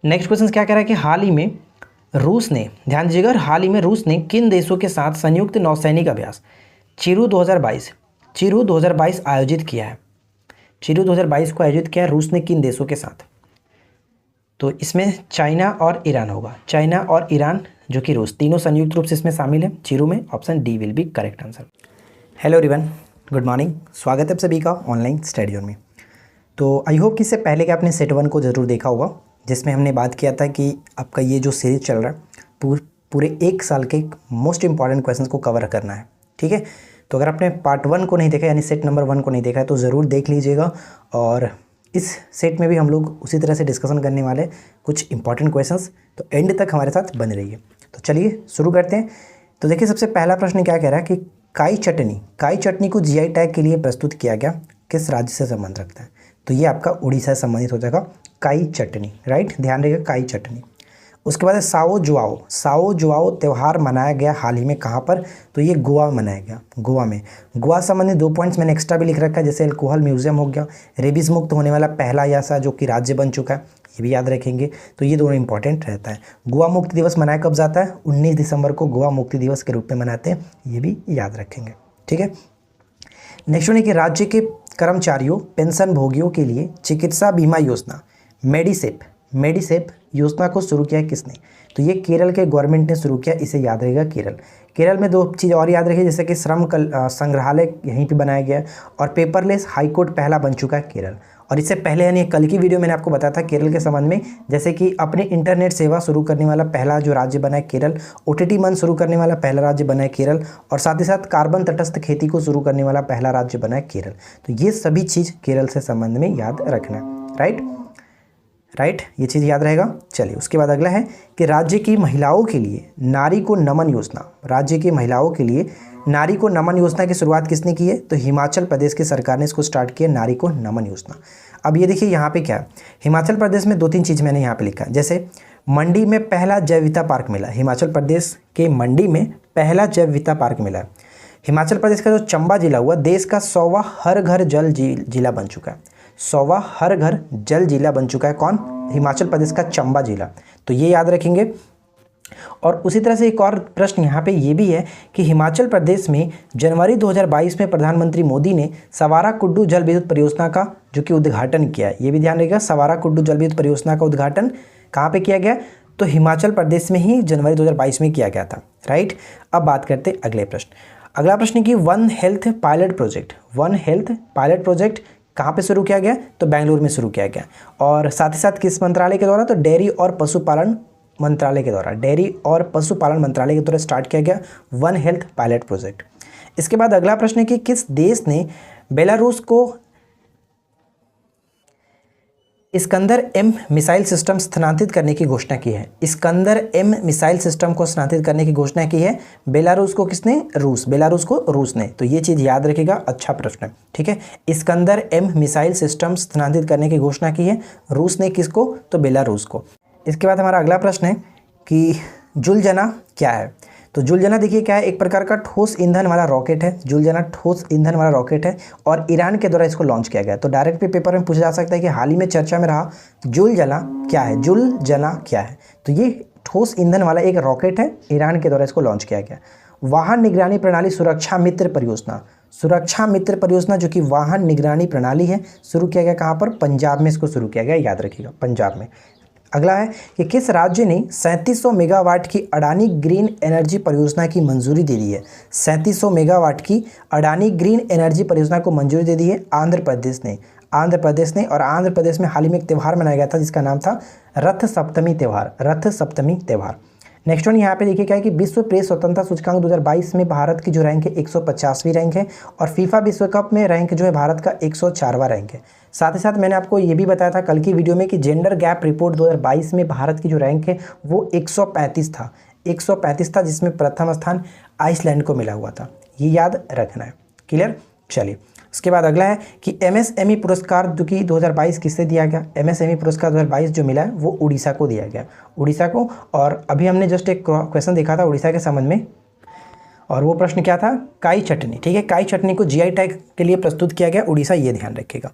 Next question क्या कह रहा है कि हाल ही में रूस ने, ध्यान दीजिएगा, हाल ही में रूस ने किन देशों के साथ संयुक्त नौसैनिक अभ्यास चिरू 2022 आयोजित किया है? चिरू 2022 को आयोजित किया है रूस ने किन देशों के साथ? तो इसमें चाइना और ईरान होगा, चाइना और ईरान जो कि रूस, तीनों संयुक्त रूप से इसमें शामिल है चिरू में। Option D will be correct answer. Hello everyone, good morning, स्वागत है आप सभी का ऑनलाइन स्टडी जोन में। तो आई होप कि इससे पहले कि आपने सेट 1 को ज़रूर देखा होगा, जिसमें हमने बात किया था कि आपका ये जो सीरीज चल रहा है पूरे 1 साल के मोस्ट इंपॉर्टेंट क्वेश्चंस को कवर करना है, ठीक है। तो अगर आपने पार्ट 1 को नहीं देखा, यानी सेट नंबर 1 को नहीं देखा है, तो ज़रूर देख लीजिएगा। और इस सेट में भी हम लोग उसी तरह से डिस्कशन करने वाले कुछ इंपॉर्टेंट क्वेश्चंस, तो एंड तक हमारे साथ बने रहिए। तो चलिए शुरू करते हैं। तो देखिए, सबसे पहला प्रश्न क्या कह रहा है कि काई चटनी को जीआई टैग के लिए प्रस्तुत किया गया किस राज्य से संबंध रखता है? तो ये आपका उड़ीसा से संबंधित हो जाएगा, काई चटनी, राइट, ध्यान रखिएगा, काई चटनी। उसके बाद साओ जुआओ त्यौहार मनाया गया हाल ही में कहाँ पर? तो ये गोवा मनाया गया, गोवा में। गोवा संबंधित 2 पॉइंट्स मैंने एक्स्ट्रा भी लिख रखा है, जैसे अल्कोहल म्यूजियम हो गया, रेबीज मुक्त होने वाला पहला ऐसा जो कि राज्य बन चुका है, ये भी याद रखेंगे। तो ये दोनों इंपॉर्टेंट रहता है। गोवा मुक्ति दिवस मनाया कब जाता है? 19 दिसंबर को गोवा मुक्ति दिवस के रूप में मनाते हैं, ये भी याद रखेंगे, ठीक है। नेक्स्ट है कि राज्य के कर्मचारियों पेंशन भोगियों के लिए चिकित्सा बीमा योजना मेडिसेप योजना को शुरू किया किसने? तो ये केरल के गवर्नमेंट ने शुरू किया, इसे याद रहेगा, केरल में 2 चीज़ और याद रखिए, जैसे कि श्रम संग्रहालय यहीं पे बनाया गया है, और पेपरलेस हाईकोर्ट पहला बन चुका है केरल। और इससे पहले यानी कल की वीडियो मैंने आपको बताया था केरल के संबंध में, जैसे कि अपने इंटरनेट सेवा शुरू करने वाला पहला जो राज्य बना है केरल, ओटीटी मंच शुरू करने वाला पहला राज्य बना है केरल, और साथ ही साथ कार्बन तटस्थ खेती को शुरू करने वाला पहला राज्य बना है केरल। तो ये सभी चीज़ केरल से संबंध में याद रखना है, राइट, ये चीज़ याद रहेगा। चलिए, उसके बाद अगला है कि राज्य की महिलाओं के लिए नारी को नमन योजना की शुरुआत किसने की है? तो हिमाचल प्रदेश की सरकार ने इसको स्टार्ट किया, नारी को नमन योजना। अब ये देखिए यहाँ पे क्या है, हिमाचल प्रदेश में 2-3 चीज़ मैंने यहाँ पे लिखा है, जैसे मंडी में पहला जैव विविधता पार्क मिला, हिमाचल प्रदेश के मंडी में पहला जैव विविधता पार्क मिला। हिमाचल प्रदेश का जो चंबा जिला हुआ, देश का 100वां हर घर जल जिला बन चुका है, 100वां हर घर जल जिला बन चुका है, कौन? हिमाचल प्रदेश का चंबा जिला। तो ये याद रखेंगे। और उसी तरह से एक और प्रश्न यहाँ पे ये भी है कि हिमाचल प्रदेश में जनवरी 2022 में प्रधानमंत्री मोदी ने सवारा कुड्डू जल विद्युत परियोजना का जो कि उद्घाटन किया है, ये भी ध्यान रखिएगा, सवारा कुड्डू जल विद्युत परियोजना का उद्घाटन कहाँ पे किया गया? तो हिमाचल प्रदेश में ही जनवरी 2022 में किया गया था, राइट। अब बात करते हैं अगले प्रश्न। अगला प्रश्न की वन हेल्थ पायलट प्रोजेक्ट कहाँ पे शुरू किया गया? तो बेंगलुरु में शुरू किया गया। और साथ ही साथ किस मंत्रालय के द्वारा? तो डेयरी और पशुपालन मंत्रालय के द्वारा स्टार्ट किया गया वन हेल्थ पायलट प्रोजेक्ट। इसके बाद अगला प्रश्न है कि किस देश ने बेलारूस को इस्कंदर M मिसाइल सिस्टम स्थानांतरित करने की घोषणा की है? इस्कंदर M मिसाइल सिस्टम को स्थानांतरित करने की घोषणा की है बेलारूस को किसने? रूस ने। तो ये चीज़ याद रखिएगा, अच्छा प्रश्न है, ठीक है। इस्कंदर M मिसाइल सिस्टम स्थानांतरित करने की घोषणा की है रूस ने, किसको? तो बेलारूस को। इसके बाद हमारा अगला प्रश्न है कि जुलजना क्या है? तो जुलजना देखिए क्या है, एक प्रकार का ठोस ईंधन वाला रॉकेट है, जुलजना ठोस ईंधन वाला रॉकेट है, और ईरान के द्वारा इसको लॉन्च किया गया। तो डायरेक्ट पेपर में पूछा जा सकता है कि हाल ही में चर्चा में रहा जुलजना क्या है? तो ये ठोस ईंधन वाला एक रॉकेट है, ईरान के द्वारा इसको लॉन्च किया गया। वाहन निगरानी प्रणाली सुरक्षा मित्र परियोजना जो कि वाहन निगरानी प्रणाली है, शुरू किया गया कहाँ पर? पंजाब में इसको शुरू किया गया, याद रखिएगा, पंजाब में। अगला है कि किस राज्य ने 3700 मेगावाट की अडानी ग्रीन एनर्जी परियोजना की मंजूरी दे दी है? 3700 मेगावाट की अडानी ग्रीन एनर्जी परियोजना को मंजूरी दे दी है आंध्र प्रदेश ने। और आंध्र प्रदेश में हाल ही में एक त्यौहार मनाया गया था जिसका नाम था रथ सप्तमी त्यौहार। नेक्स्ट वन यहाँ पे देखिए क्या है कि विश्व प्रेस स्वतंत्रता सूचकांक 2022 में भारत की जो रैंक है 150वीं रैंक है, और फीफा विश्व कप में रैंक जो है भारत का 104वां रैंक है। साथ ही साथ मैंने आपको ये भी बताया था कल की वीडियो में कि जेंडर गैप रिपोर्ट 2022 में भारत की जो रैंक है वो 135 था, जिसमें प्रथम स्थान आइसलैंड को मिला हुआ था, ये याद रखना है, क्लियर। चलिए, उसके बाद अगला है कि एमएसएमई पुरस्कार जो कि 2022 किससे दिया गया? एमएसएमई पुरस्कार 2022 जो मिला है वो उड़ीसा को दिया गया, और अभी हमने जस्ट एक क्वेश्चन देखा था उड़ीसा के संबंध में, और वो प्रश्न क्या था? काई चटनी, ठीक है, काई चटनी को जीआई टैग के लिए प्रस्तुत किया गया उड़ीसा, ये ध्यान रखिएगा।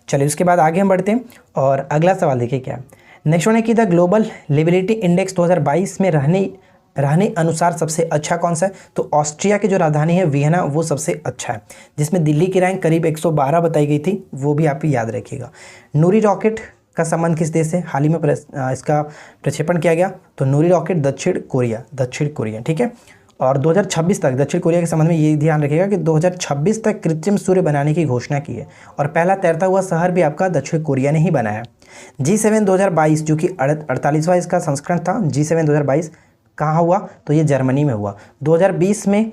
चलिए, उसके बाद आगे हम बढ़ते हैं, और अगला सवाल देखिए क्या है। नेक्स्ट वन है कि द ग्लोबल लिबिलिटी इंडेक्स 2022 में रहने अनुसार सबसे अच्छा कौन सा है? तो ऑस्ट्रिया की जो राजधानी है वियना वो सबसे अच्छा है, जिसमें दिल्ली की रैंक करीब 112 बताई गई थी, वो भी आप याद रखिएगा। नूरी रॉकेट का संबंध किस देश से हाल ही में इसका प्रक्षेपण किया गया? तो नूरी रॉकेट दक्षिण कोरिया, ठीक है। और 2026 तक दक्षिण कोरिया के संबंध में ये ध्यान रखिएगा कि 2026 तक कृत्रिम सूर्य बनाने की घोषणा की है, और पहला तैरता हुआ शहर भी आपका दक्षिण कोरिया ने ही बनाया। G7 2022 जो कि 48वां इसका संस्करण था, G7 2022 कहाँ हुआ? तो ये जर्मनी में हुआ। 2020 में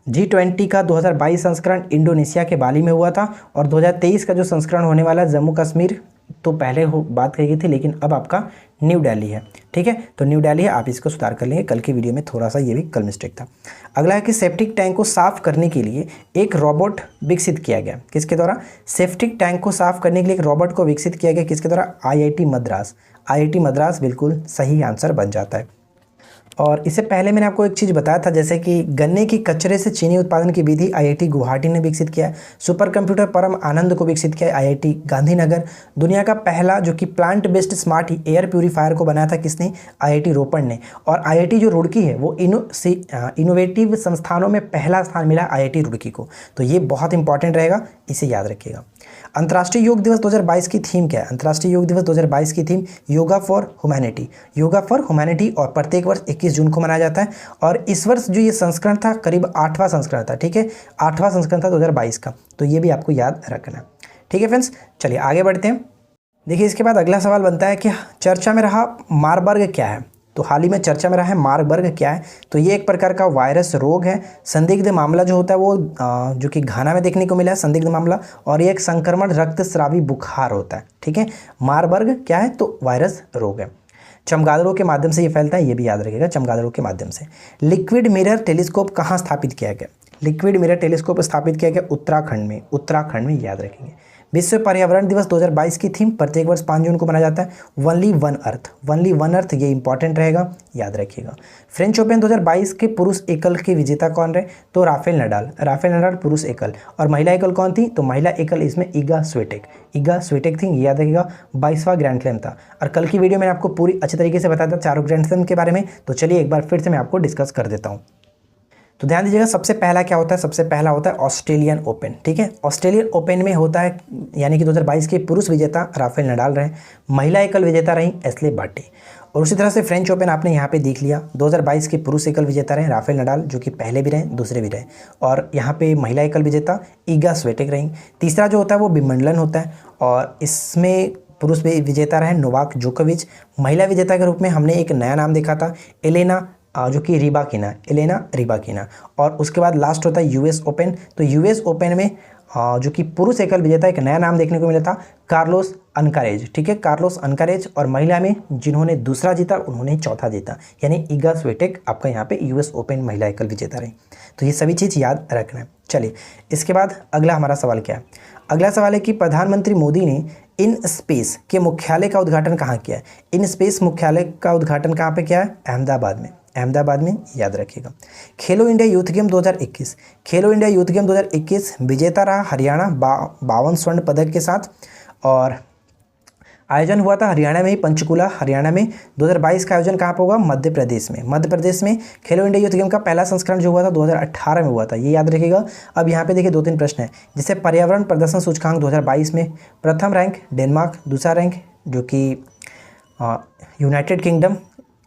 G20 का 2022 संस्करण इंडोनेशिया के बाली में हुआ था, और 2023 का जो संस्करण होने वाला जम्मू कश्मीर तो पहले बात कही गई थी, लेकिन अब आपका न्यू दिल्ली है, ठीक है। तो न्यू दिल्ली है, आप इसको सुधार कर लेंगे, कल की वीडियो में थोड़ा सा ये भी कल मिस्टेक था। अगला है कि सेप्टिक टैंक को साफ करने के लिए एक रोबोट विकसित किया गया, किसके द्वारा? सेप्टिक टैंक को साफ करने के लिए एक रोबोट को विकसित किया गया, किसके द्वारा? IIT मद्रास बिल्कुल सही आंसर बन जाता है। और इससे पहले मैंने आपको एक चीज़ बताया था, जैसे कि गन्ने की कचरे से चीनी उत्पादन की विधि IIT गुवाहाटी ने विकसित किया है। सुपर कंप्यूटर परम आनंद को विकसित किया है IIT गांधीनगर। दुनिया का पहला जो कि plant based smart air purifier को बनाया था किसने? IIT रोपड़ ने। और IIT जो रुड़की है वो इनोवेटिव संस्थानों में पहला स्थान मिला IIT रुड़की को, तो ये बहुत इंपॉर्टेंट रहेगा, इसे याद रखिएगा। अंतर्राष्ट्रीय योग दिवस 2022 की थीम क्या है? अंतर्राष्ट्रीय योग दिवस 2022 की थीम योगा फॉर ह्यूमैनिटी, और प्रत्येक वर्ष 21 जून को मनाया जाता है। और इस वर्ष जो ये संस्करण था करीब 8वां संस्करण था, ठीक है, 8वां संस्करण था 2022 का, तो ये भी आपको याद रखना है, ठीक है फ्रेंड्स। चलिए आगे बढ़ते हैं। देखिए इसके बाद अगला सवाल बनता है कि चर्चा में रहा मारबर्ग क्या है? तो हाल ही में चर्चा में रहा है मारबर्ग क्या है? तो ये एक प्रकार का वायरस रोग है, संदिग्ध मामला जो होता है वो जो कि घाना में देखने को मिला है संदिग्ध मामला, और ये एक संक्रमण रक्तस्रावी बुखार होता है, ठीक है। मारबर्ग क्या है? तो वायरस रोग है। चमगादड़ों के माध्यम से ये फैलता है, ये भी याद रखिएगा, चमगादड़ों के माध्यम से। लिक्विड मिरर टेलीस्कोप कहाँ स्थापित किया गया? लिक्विड मिरर टेलीस्कोप स्थापित किया गया उत्तराखंड में, याद रखेंगे। विश्व पर्यावरण दिवस 2022 की थीम प्रत्येक वर्ष 5 जून को मनाया जाता है ओनली वन अर्थ, ये इंपॉर्टेंट रहेगा, याद रखिएगा। फ्रेंच ओपन 2022 के पुरुष एकल के विजेता कौन रहे? तो राफेल नडाल पुरुष एकल, और महिला एकल कौन थी? तो महिला एकल इसमें ईगा स्विटेक थी, याद रखिएगा। 22वां ग्रैंड स्लैम था, और कल की वीडियो में आपको पूरी अच्छी तरीके से बताया था चारों ग्रैंड स्लैम के बारे में, तो चलिए एक बार फिर से मैं आपको डिस्कस कर देता हूँ। तो ध्यान दीजिएगा, सबसे पहला क्या होता है? सबसे पहला होता है ऑस्ट्रेलियन ओपन, ठीक है। ऑस्ट्रेलियन ओपन में होता है, यानी कि 2022 के पुरुष विजेता राफेल नडाल रहे, महिला एकल विजेता रही एस्ले बार्टी। और उसी तरह से फ्रेंच ओपन आपने यहाँ पे देख लिया, 2022 के पुरुष एकल विजेता रहे राफेल नडाल, जो कि पहले भी रहे दूसरे भी रहे, और यहाँ पे महिला एकल विजेता ईगा स्विटेक रही। तीसरा जो होता है वो विंबलडन होता है, और इसमें पुरुष विजेता रहे नोवाक जोकोविच। महिला विजेता के रूप में हमने एक नया नाम देखा था, एलेना रिबाकिना। और उसके बाद लास्ट होता है यूएस ओपन। तो यूएस ओपन में जो कि पुरुष एकल विजेता एक नया नाम देखने को मिला था, कार्लोस अनकारेज, ठीक है, कार्लोस अनकारेज। और महिला में जिन्होंने दूसरा जीता उन्होंने चौथा जीता, यानी ईगा स्विटेक आपका यहाँ पे यूएस ओपन महिला एकल विजेता रही। तो ये सभी चीज़ याद रखना है। चलिए इसके बाद अगला हमारा सवाल क्या है? अगला सवाल है कि प्रधानमंत्री मोदी ने इन स्पेस के मुख्यालय का उद्घाटन कहाँ किया है? इन स्पेस मुख्यालय का उद्घाटन कहाँ पे किया है? अहमदाबाद में, याद रखिएगा। खेलो इंडिया यूथ गेम 2021 विजेता रहा हरियाणा 52 स्वर्ण पदक के साथ, और आयोजन हुआ था हरियाणा में ही, पंचकुला हरियाणा में। 2022 का आयोजन कहाँ पर होगा? मध्य प्रदेश में। खेलो इंडिया यूथ गेम का पहला संस्करण जो हुआ था 2018 में हुआ था, ये याद रखिएगा। अब यहाँ पे देखिए 2-3 प्रश्न है, जैसे पर्यावरण प्रदर्शन सूचकांक 2022 में प्रथम रैंक डेनमार्क, दूसरा रैंक जो कि यूनाइटेड किंगडम,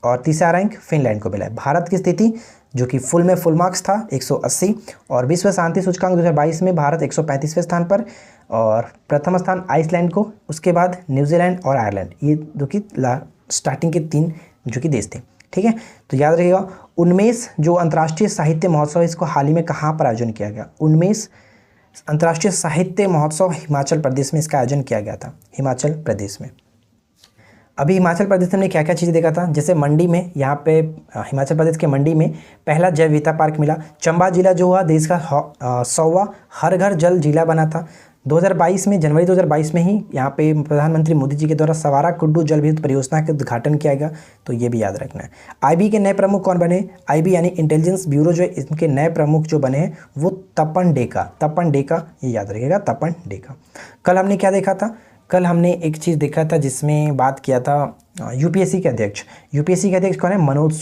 और तीसरा रैंक फिनलैंड को मिला है। भारत की स्थिति जो कि फुल मार्क्स था 180, और विश्व शांति सूचकांक 2022 में भारत 135वें स्थान पर, और प्रथम स्थान आइसलैंड को, उसके बाद न्यूजीलैंड और आयरलैंड, ये जो कि स्टार्टिंग के 3 जो कि देश थे, ठीक है। तो याद रखिएगा। उन्मेष जो अंतर्राष्ट्रीय साहित्य महोत्सव, इसको हाल ही में कहाँ पर आयोजन किया गया? उन्मेष अंतर्राष्ट्रीय साहित्य महोत्सव हिमाचल प्रदेश में इसका आयोजन किया गया था, हिमाचल प्रदेश में। अभी हिमाचल प्रदेश में हमने क्या क्या चीज़ें देखा था, जैसे मंडी में, यहाँ पे हिमाचल प्रदेश के मंडी में पहला जैव विविधता पार्क मिला। चंबा जिला जो हुआ देश का 100वां हर घर जल जिला बना था। 2022 में, जनवरी 2022 में ही यहाँ पे प्रधानमंत्री मोदी जी के द्वारा सवारा कुड्डू जल विद्युत परियोजना का उद्घाटन किया गया, तो ये भी याद रखना है। IB के नए प्रमुख कौन बने? IB यानी इंटेलिजेंस ब्यूरो, जो इनके नए प्रमुख जो बने हैं वो तपन डेका, ये याद रखिएगा, तपन डेका। कल हमने क्या देखा था? कल हमने एक चीज़ देखा था जिसमें बात किया था यूपीएससी के अध्यक्ष कौन है? मनोज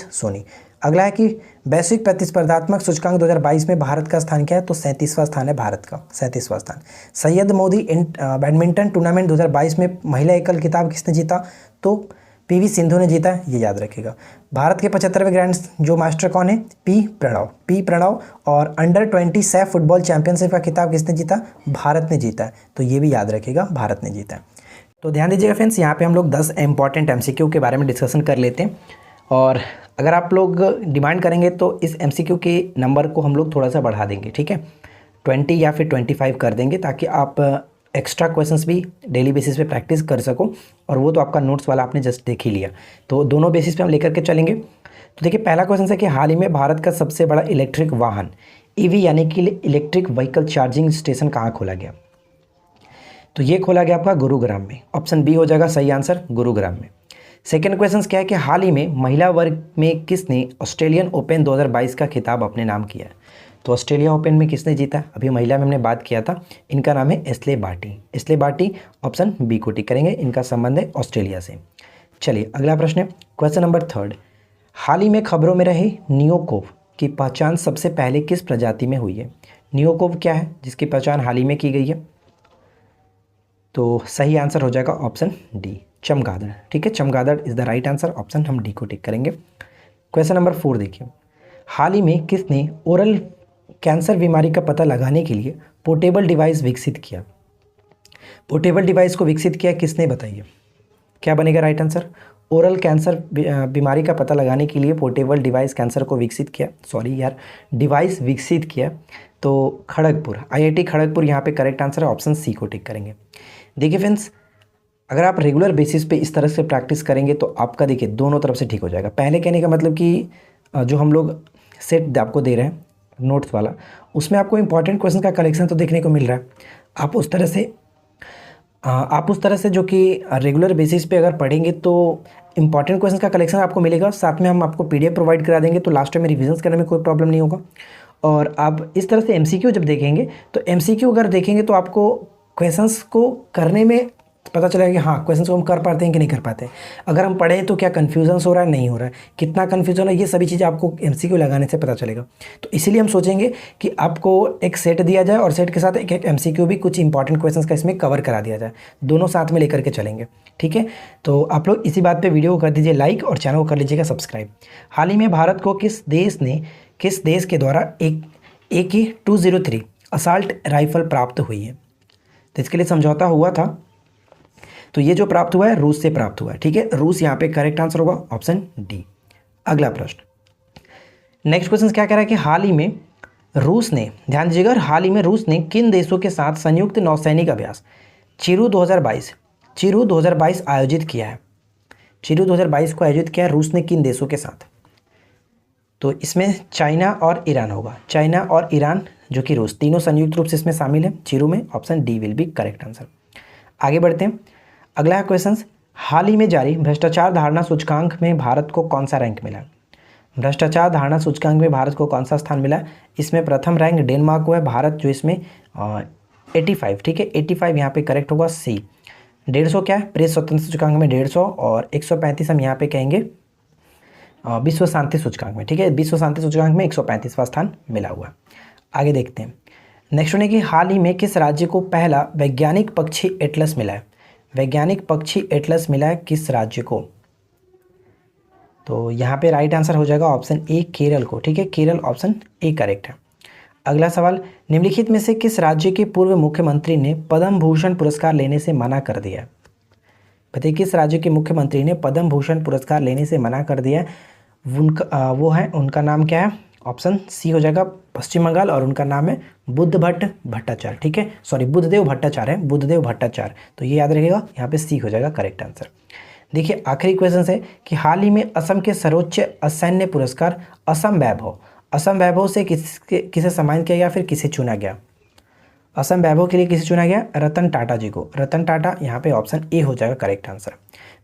सोनी। अगला है कि वैश्विक प्रतिस्पर्धात्मक सूचकांक 2022 में भारत का स्थान क्या है? तो 37वां स्थान है भारत का, 37वां स्थान। सैयद मोदी बैडमिंटन टूर्नामेंट 2022 में महिला एकल खिताब किसने जीता? तो पीवी सिंधु ने जीता, ये याद रखेगा। भारत के 75वें ग्रैंड जो मास्टर कौन है? पी प्रणव। और अंडर 20 सैफ फुटबॉल चैंपियनशिप का खिताब किसने जीता? भारत ने जीता है, तो ये भी याद रखेगा, भारत ने जीता है। तो ध्यान दीजिएगा फ्रेंड्स, यहाँ पे हम लोग 10 इंपॉर्टेंट एमसीक्यू के बारे में डिस्कशन कर लेते हैं, और अगर आप लोग डिमांड करेंगे तो इस एमसीक्यू के नंबर को हम लोग थोड़ा सा बढ़ा देंगे, ठीक है, 20 या फिर 25 कर देंगे, ताकि आप एक्स्ट्रा क्वेश्चंस भी डेली बेसिस पे प्रैक्टिस कर सको। और वो तो आपका नोट्स वाला आपने जस्ट देख ही लिया, तो दोनों बेसिस पे हम लेकर के चलेंगे। तो देखिए, पहला क्वेश्चन है कि हाल ही में भारत का सबसे बड़ा इलेक्ट्रिक वाहन ईवी यानी कि इलेक्ट्रिक व्हीकल चार्जिंग स्टेशन कहाँ खोला गया? तो ये खोला गया आपका गुरुग्राम में। ऑप्शन बी हो जाएगा सही आंसर, गुरुग्राम में। सेकेंड क्वेश्चन क्या है कि हाल ही में महिला वर्ग में किसने ऑस्ट्रेलियन ओपन 2022 का खिताब अपने नाम किया है? तो ऑस्ट्रेलिया ओपन में किसने जीता? अभी महिला में हमने बात किया था, इनका नाम है एस्ले बार्टी। ऑप्शन बी को टिक करेंगे, इनका संबंध है ऑस्ट्रेलिया से। चलिए अगला प्रश्न है, क्वेश्चन नंबर 3। हाल ही में खबरों में रहे नियोकोव की पहचान सबसे पहले किस प्रजाति में हुई है? नियोकोव क्या है जिसकी पहचान हाल ही में की गई है? तो सही आंसर हो जाएगा ऑप्शन डी, चमगादड़। ठीक है, चमगादड़ is the right answer, option हम डी को टिक करेंगे। क्वेश्चन नंबर 4 देखिए, हाल ही में किसने ओरल कैंसर बीमारी का पता लगाने के लिए पोर्टेबल डिवाइस विकसित किया? पोर्टेबल डिवाइस को विकसित किया किसने, बताइए क्या बनेगा राइट आंसर? ओरल कैंसर बीमारी का पता लगाने के लिए पोर्टेबल डिवाइस डिवाइस विकसित किया, तो खड़गपुर, आईआईटी खड़गपुर यहाँ पे करेक्ट आंसर है, ऑप्शन सी को टिक करेंगे। देखिए फ्रेंड्स, अगर आप रेगुलर बेसिस पे इस तरह से प्रैक्टिस करेंगे तो आपका देखिए दोनों तरफ से ठीक हो जाएगा। पहले कहने का मतलब कि जो हम लोग सेट आपको दे रहे हैं नोट्स वाला, उसमें आपको इंपॉर्टेंट क्वेश्चन का कलेक्शन तो देखने को मिल रहा है। आप उस तरह से जो कि रेगुलर बेसिस पे अगर पढ़ेंगे तो इंपॉर्टेंट क्वेश्चन का कलेक्शन आपको मिलेगा। साथ में हम आपको पीडीएफ प्रोवाइड करा देंगे, तो लास्ट टाइम में रिविजन करने में कोई प्रॉब्लम नहीं होगा। और आप इस तरह से एमसीक्यू जब देखेंगे तो एमसीक्यू अगर देखेंगे तो आपको क्वेश्चंस को करने में पता चलेगा कि हाँ क्वेश्चंस को हम कर पाते हैं कि नहीं कर पाते हैं। अगर हम पढ़ें तो क्या कन्फ्यूजन हो रहा है, नहीं हो रहा है, कितना कन्फ्यूजन है, ये सभी चीज़ें आपको एमसीक्यू लगाने से पता चलेगा। तो इसीलिए हम सोचेंगे कि आपको एक सेट दिया जाए और सेट के साथ एक एमसीक्यू भी कुछ इंपॉर्टेंट क्वेश्चंस का इसमें कवर करा दिया जाए, दोनों साथ में लेकर के चलेंगे। ठीक है, तो आप लोग इसी बात पर वीडियो को कर दीजिए लाइक और चैनल को कर लीजिएगा सब्सक्राइब। हाल ही में भारत को किस देश के द्वारा AK-203 असॉल्ट राइफल प्राप्त हुई है? तो इसके लिए समझौता हुआ था, तो ये जो प्राप्त हुआ है रूस से प्राप्त हुआ है। ठीक है, रूस यहाँ पे करेक्ट आंसर होगा, ऑप्शन डी। अगला प्रश्न, नेक्स्ट क्वेश्चन क्या कह रहा है कि हाल ही में रूस ने, ध्यान दीजिएगा, हाल ही में रूस ने किन देशों के साथ संयुक्त नौसैनिक अभ्यास चिरू 2022 आयोजित किया है? चिरू 2022 को आयोजित किया है रूस ने किन देशों के साथ? तो इसमें चाइना और ईरान होगा, चाइना और ईरान जो कि रूस, तीनों संयुक्त रूप से इसमें शामिल है चिरू में, option D will be correct answer. आगे बढ़ते हैं, अगला है क्वेश्चन, हाल ही में जारी भ्रष्टाचार धारणा सूचकांक में भारत को कौन सा रैंक मिला? भ्रष्टाचार धारणा सूचकांक में भारत को कौन सा स्थान मिला? इसमें प्रथम रैंक डेनमार्क को है, भारत जो इसमें 85, ठीक है 85 यहाँ पे करेक्ट होगा सी। 150 क्या है? प्रेस स्वतंत्र सूचकांक में 150 और 135 हम यहाँ पे कहेंगे विश्व शांति सूचकांक में। ठीक है, विश्व शांति सूचकांक में 135वां स्थान मिला हुआ है। आगे देखते हैं, नेक्स्ट होने की हाल ही में किस राज्य को पहला वैज्ञानिक पक्षी एटलस मिला है? वैज्ञानिक पक्षी एटलस मिला है किस राज्य को? तो यहाँ पे राइट आंसर हो जाएगा ऑप्शन ए केरल को। ठीक है, केरल ऑप्शन ए करेक्ट है। अगला सवाल, निम्नलिखित में से किस राज्य के पूर्व मुख्यमंत्री ने पद्म भूषण पुरस्कार लेने से मना कर दिया? बताइए किस राज्य के मुख्यमंत्री ने पद्म भूषण पुरस्कार लेने से मना कर दिया? उनका नाम क्या है? ऑप्शन सी हो जाएगा पश्चिम बंगाल, और उनका नाम है बुद्धभट्ट भट्टाचार्य। ठीक है, सॉरी बुद्धदेव भट्टाचार्य है, बुद्धदेव भट्टाचार्य, तो ये याद रखिएगा, यहाँ पे सी हो जाएगा करेक्ट आंसर। देखिए आखिरी क्वेश्चन है कि हाल ही में असम के सर्वोच्च असैन्य पुरस्कार असम वैभव से किसे सम्मानित किया गया, फिर किसे चुना गया? असम वैभव के लिए किसे चुना गया? रतन टाटा जी को, रतन टाटा, यहाँ पे ऑप्शन ए हो जाएगा करेक्ट आंसर।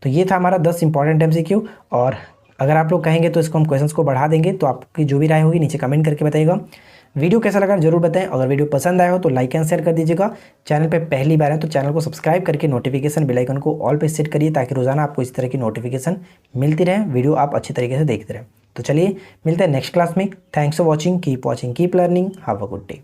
तो ये था हमारा 10 इंपॉर्टेंट एमसीक्यू, और अगर आप लोग कहेंगे तो इसको हम क्वेश्चंस को बढ़ा देंगे, तो आपकी जो भी राय होगी नीचे कमेंट करके बताइएगा। वीडियो कैसा लगा जरूर बताएं। अगर वीडियो पसंद आया हो तो लाइक एंड शेयर कर दीजिएगा। चैनल पे पहली बार है तो चैनल को सब्सक्राइब करके नोटिफिकेशन बेल आइकन को ऑल पे सेट करिए, ताकि रोजाना आपको इस तरह की नोटिफिकेशन मिलती रहे, वीडियो आप अच्छी तरीके से देखते रहें। तो चलिए मिलते हैं नेक्स्ट क्लास में। Thanks for watching, keep learning, have a good day.